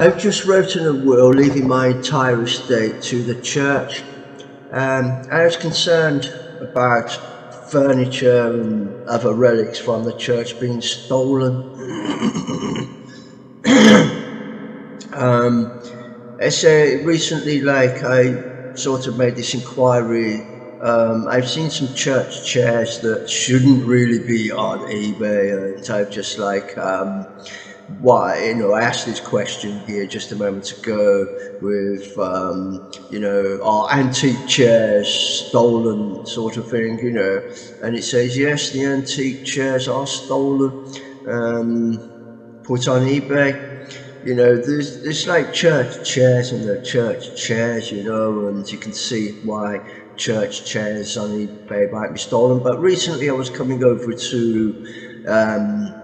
I've just written a will leaving my entire estate to the church. I was concerned about furniture and other relics from the church being stolen. Recently, like, I sort of made this inquiry. I've seen some church chairs that shouldn't really be on eBay, and I've just like, why, I asked this question here just a moment ago with, are antique chairs stolen, sort of thing, and it says, yes, the antique chairs are stolen, put on eBay. There's like church chairs and the church chairs, and you can see why church chairs on eBay might be stolen. But recently I was coming over to,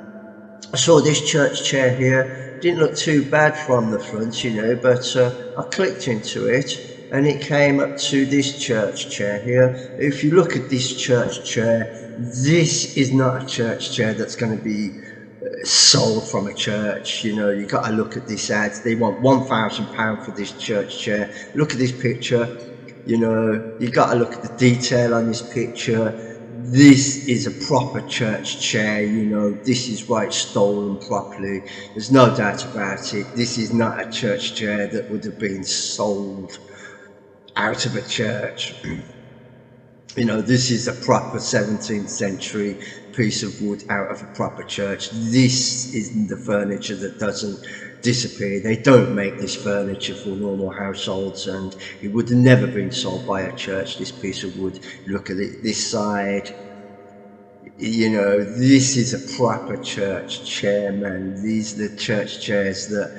I saw this church chair here. Didn't look too bad from the front, but I clicked into it and it came up to this church chair here. If you look at this church chair, this is not a church chair that's going to be sold from a church. You got to look at this ad. They want £1,000 for this church chair. Look at this picture. You got to look at the detail on this picture. This is a proper church chair. This is right, stolen properly. There's no doubt about it. This is not a church chair that would have been sold out of a church. This is a proper 17th century piece of wood out of a proper church. This isn't the furniture that doesn't disappear. They don't make this furniture for normal households, and it would have never been sold by a church, this piece of wood. Look at it, this side. This is a proper church chair, man. These are the church chairs that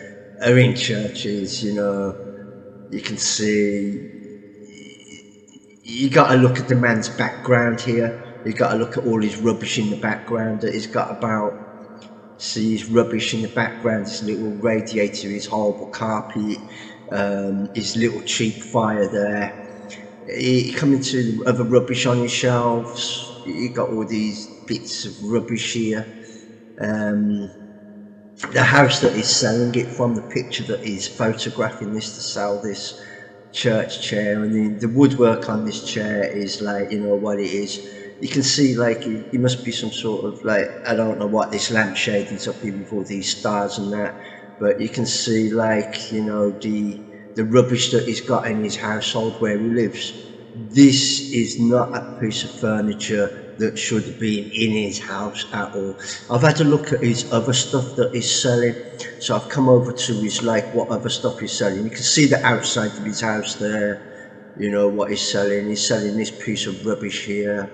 are in churches. You can see. You got to look at the man's background here. You got to look at all his rubbish in the background that he's got about. See his rubbish in the background, his little radiator, his horrible carpet, his little cheap fire there. Coming to the other rubbish on his shelves, you got all these bits of rubbish here. The house that he's selling it from, the picture that he's photographing this to sell this church chair, and the woodwork on this chair is like, what it is. You can see like he must be some sort of like, I don't know what this lampshade is up here with all these stars and that, but you can see like, the rubbish that he's got in his household where he lives. This is not a piece of furniture that should have been in his house at all. I've had a look at his other stuff that he's selling, so I've come over to his what other stuff he's selling. You can see the outside of his house there, what he's selling. He's selling this piece of rubbish here.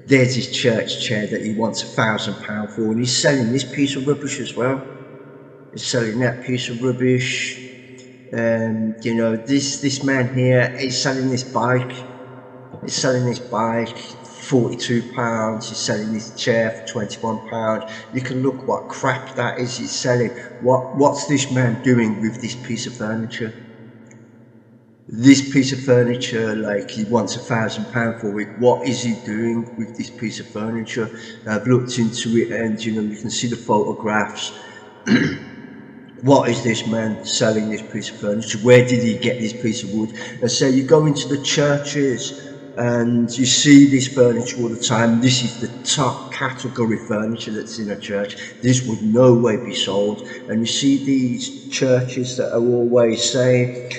There's his church chair that he wants £1,000 for, and he's selling this piece of rubbish as well. He's selling that piece of rubbish. This man here is selling this bike. He's selling this bike £42. He's selling this chair for £21. You can look what crap that is he's selling. What's this man doing with this piece of furniture? This piece of furniture, like, he wants £1,000 for it. What is he doing with this piece of furniture? I've looked into it, and you can see the photographs. What is this man selling this piece of furniture? Where did he get this piece of wood? And so you go into the churches and you see this furniture all the time. This is the top category furniture that's in a church. This would no way be sold. And you see these churches that are always saying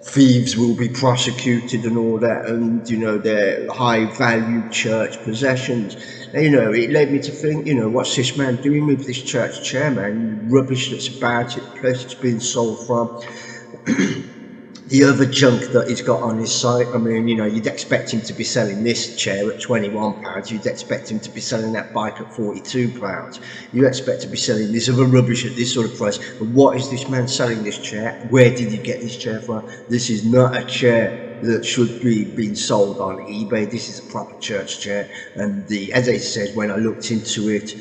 thieves will be prosecuted and all that, and they're high value church possessions. It led me to think, what's this man doing with this church chair, man? Rubbish that's about it, the place it's being sold from. The other junk that he's got on his site, I mean, you'd expect him to be selling this chair at £21. You'd expect him to be selling that bike at £42. You expect to be selling this other rubbish at this sort of price. But what is this man selling this chair? Where did he get this chair from? This is not a chair that should be being sold on eBay. This is a proper church chair. And as I said, when I looked into it,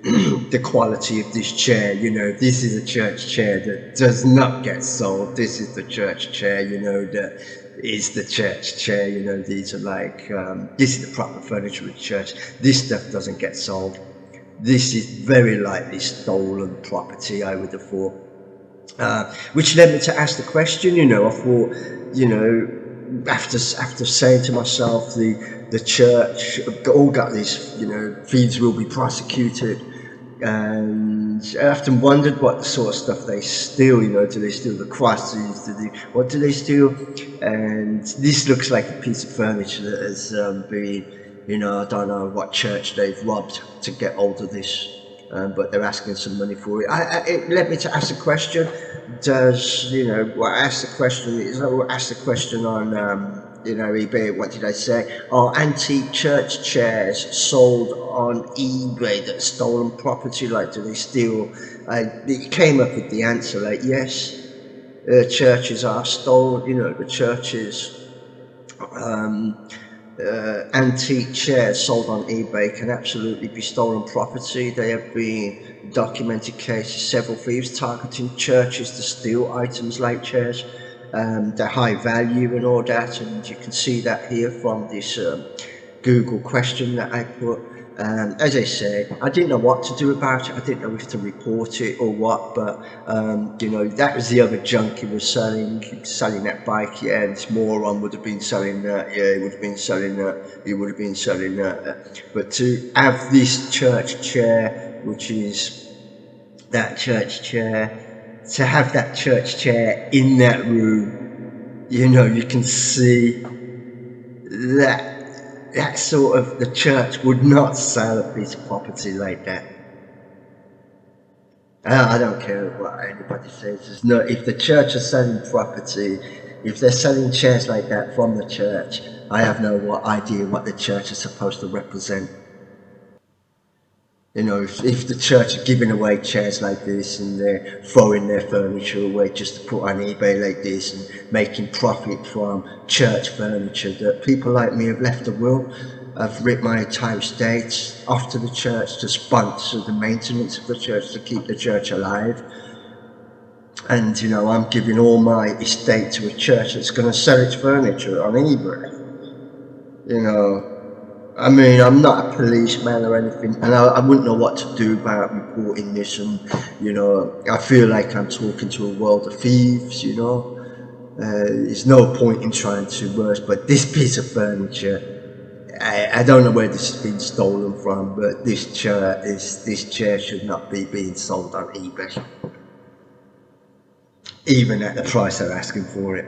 the quality of this chair, this is a church chair that does not get sold. This is the church chair, that is the church chair. These are like, this is the proper furniture of the church. This stuff doesn't get sold. This is very likely stolen property, I would have thought. Which led me to ask the question. I thought, after saying to myself, the church all got this, thieves will be prosecuted, and I often wondered what the sort of stuff they steal. Do they steal the crosses? What do they steal? And this looks like a piece of furniture that has been, I don't know what church they've robbed to get hold of this. But they're asking some money for it. It led me to ask the question: does ask the question? Ask the question on eBay. What did I say? Are antique church chairs sold on eBay that stolen property? Like, do they steal? It came up with the answer like yes, churches are stolen. The churches. Antique chairs sold on eBay can absolutely be stolen property. There have been documented cases, several thieves targeting churches to steal items like chairs. They're high value and all that, and you can see that here from this Google question that I put. As I said, I didn't know what to do about it. I didn't know if to report it or what, but that was the other junk he was selling. He was selling that bike, yeah, and this moron would have been selling that, yeah, he would have been selling that, he would have been selling that. But to have this church chair, which is that church chair, to have that church chair in that room, you can see that sort of, the church would not sell a piece of property like that. I don't care what anybody says. If the church is selling property, if they're selling chairs like that from the church, I have no idea what the church is supposed to represent. If the church are giving away chairs like this and they're throwing their furniture away just to put on eBay like this and making profit from church furniture, that people like me have left the will. I've ripped my entire estate off to the church to sponsor the maintenance of the church, to keep the church alive. And, I'm giving all my estate to a church that's going to sell its furniture on eBay. I mean, I'm not a policeman or anything, and I wouldn't know what to do about reporting this, and, I feel like I'm talking to a world of thieves, there's no point in trying to worse, but this piece of furniture, I don't know where this has been stolen from, but this chair should not be being sold on eBay, even at the price they're asking for it.